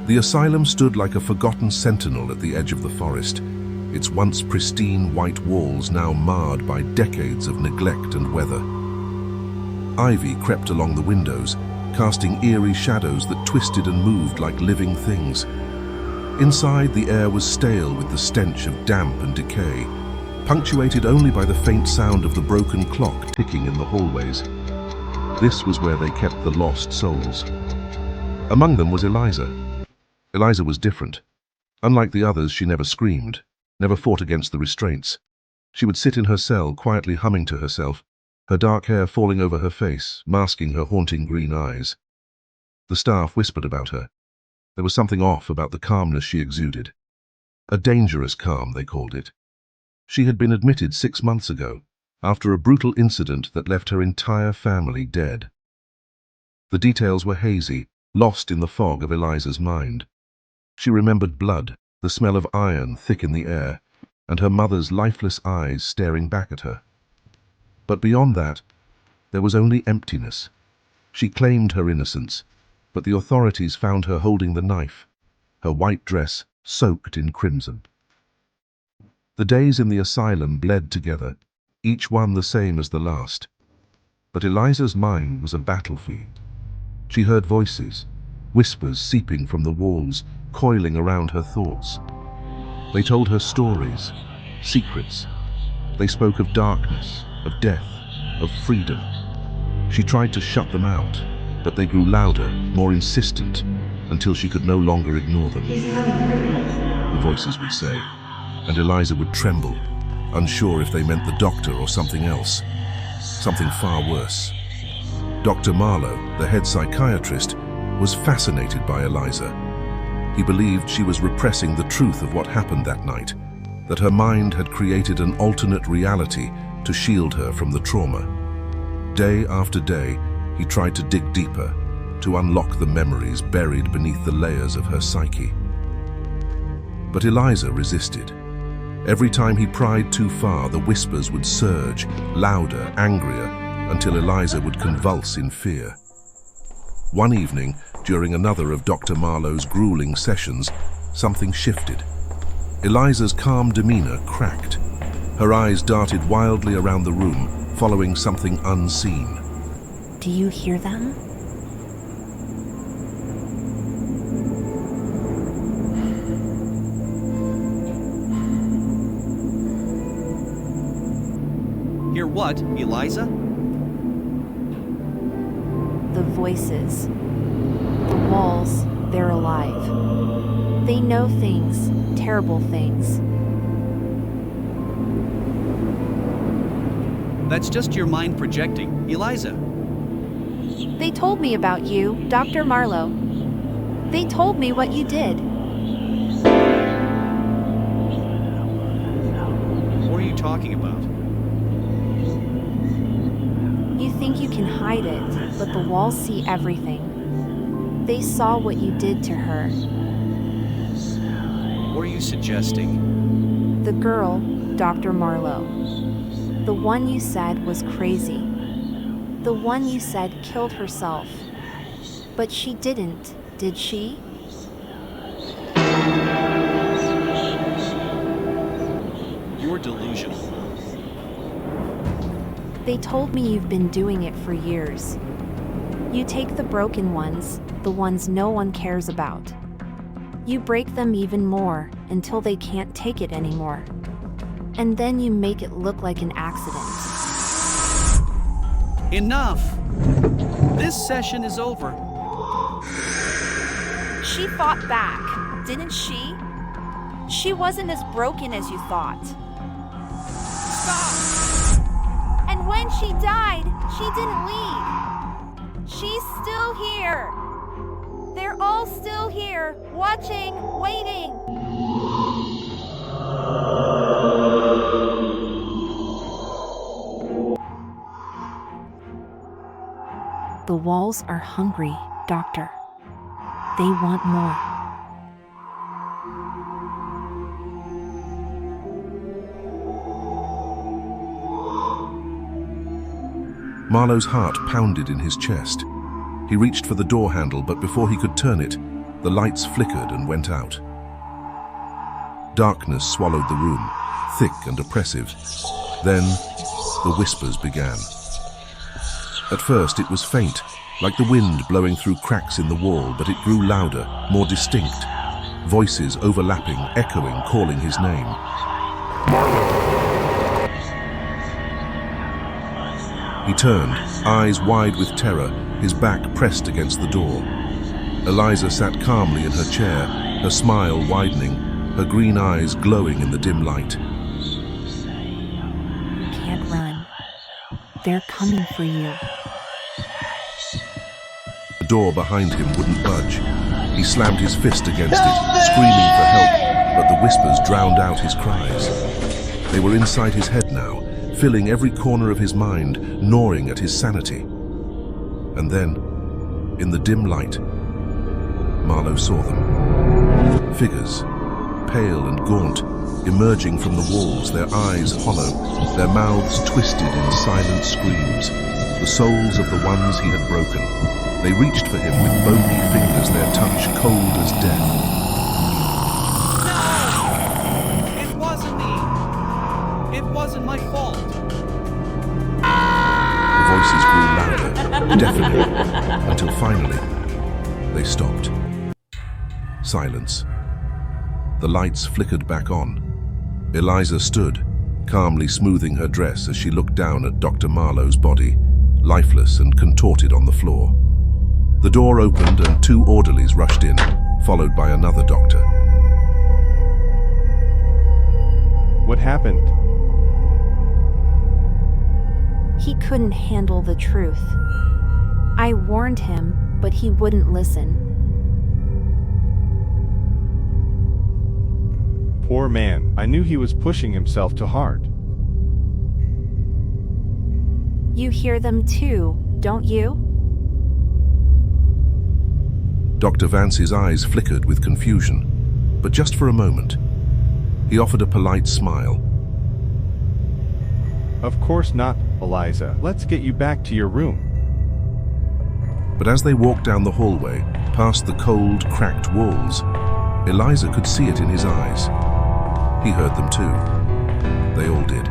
The asylum stood like a forgotten sentinel at the edge of the forest, its once pristine white walls now marred by decades of neglect and weather. Ivy crept along the windows, casting eerie shadows that twisted and moved like living things. Inside, the air was stale with the stench of damp and decay, punctuated only by the faint sound of the broken clock ticking in the hallways. This was where they kept the lost souls. Among them was Eliza. Eliza was different. Unlike the others, she never screamed, never fought against the restraints. She would sit in her cell, quietly humming to herself, her dark hair falling over her face, masking her haunting green eyes. The staff whispered about her. There was something off about the calmness she exuded. A dangerous calm, they called it. She had been admitted 6 months ago, after a brutal incident that left her entire family dead. The details were hazy, lost in the fog of Eliza's mind. She remembered blood, the smell of iron thick in the air, and her mother's lifeless eyes staring back at her. But beyond that, there was only emptiness. She claimed her innocence, but the authorities found her holding the knife, her white dress soaked in crimson. The days in the asylum bled together, each one the same as the last. But Eliza's mind was a battlefield. She heard voices, whispers seeping from the walls, coiling around her thoughts. They told her stories, secrets. They spoke of darkness, of death, of freedom. She tried to shut them out, but they grew louder, more insistent, until she could no longer ignore them. The voices would say, and Eliza would tremble, unsure if they meant the doctor or something else, something far worse. Dr. Marlow, the head psychiatrist, was fascinated by Eliza. He believed she was repressing the truth of what happened that night, that her mind had created an alternate reality to shield her from the trauma. Day after day, he tried to dig deeper, to unlock the memories buried beneath the layers of her psyche. But Eliza resisted. Every time he pried too far, the whispers would surge, louder, angrier, until Eliza would convulse in fear. One evening, during another of Dr. Marlow's grueling sessions, something shifted. Eliza's calm demeanor cracked. Her eyes darted wildly around the room, following something unseen. Do you hear them? Hear what, Eliza? The voices. The walls, they're alive. They know things, terrible things. That's just your mind projecting, Eliza. They told me about you, Dr. Marlow. They told me what you did. What are you talking about? You think you can hide it, but the walls see everything. They saw what you did to her. What are you suggesting? The girl, Dr. Marlow. The one you said was crazy. The one you said killed herself. But she didn't, did she? You're delusional. They told me you've been doing it for years. You take the broken ones, the ones no one cares about. You break them even more until they can't take it anymore. And then you make it look like an accident. Enough! This session is over. She fought back, didn't she? She wasn't as broken as you thought. Stop! And when she died, she didn't leave. She's still here. They're all still here, watching, waiting. The walls are hungry, Doctor. They want more. Marlow's heart pounded in his chest. He reached for the door handle, but before he could turn it, the lights flickered and went out. Darkness swallowed the room, thick and oppressive. Then, the whispers began. At first, it was faint, like the wind blowing through cracks in the wall, but it grew louder, more distinct. Voices overlapping, echoing, calling his name. He turned, eyes wide with terror, his back pressed against the door. Eliza sat calmly in her chair, her smile widening, her green eyes glowing in the dim light. You can't run. They're coming for you. The door behind him wouldn't budge. He slammed his fist against it, screaming for help, but the whispers drowned out his cries. They were inside his head now, filling every corner of his mind, gnawing at his sanity. And then, in the dim light, Marlow saw them. Figures, pale and gaunt, emerging from the walls, their eyes hollow, their mouths twisted in silent screams, the souls of the ones he had broken. They reached for him with bony fingers, their touch cold as death. No! It wasn't me! It wasn't my fault! The voices grew louder, deafening, until finally, they stopped. Silence. The lights flickered back on. Eliza stood, calmly smoothing her dress as she looked down at Dr. Marlow's body, lifeless and contorted on the floor. The door opened and two orderlies rushed in, followed by another doctor. What happened? He couldn't handle the truth. I warned him, but he wouldn't listen. Poor man. I knew he was pushing himself too hard. You hear them too, don't you? Dr. Vance's eyes flickered with confusion, but just for a moment. He offered a polite smile. Of course not, Eliza. Let's get you back to your room. But as they walked down the hallway, past the cold, cracked walls, Eliza could see it in his eyes. He heard them too. They all did.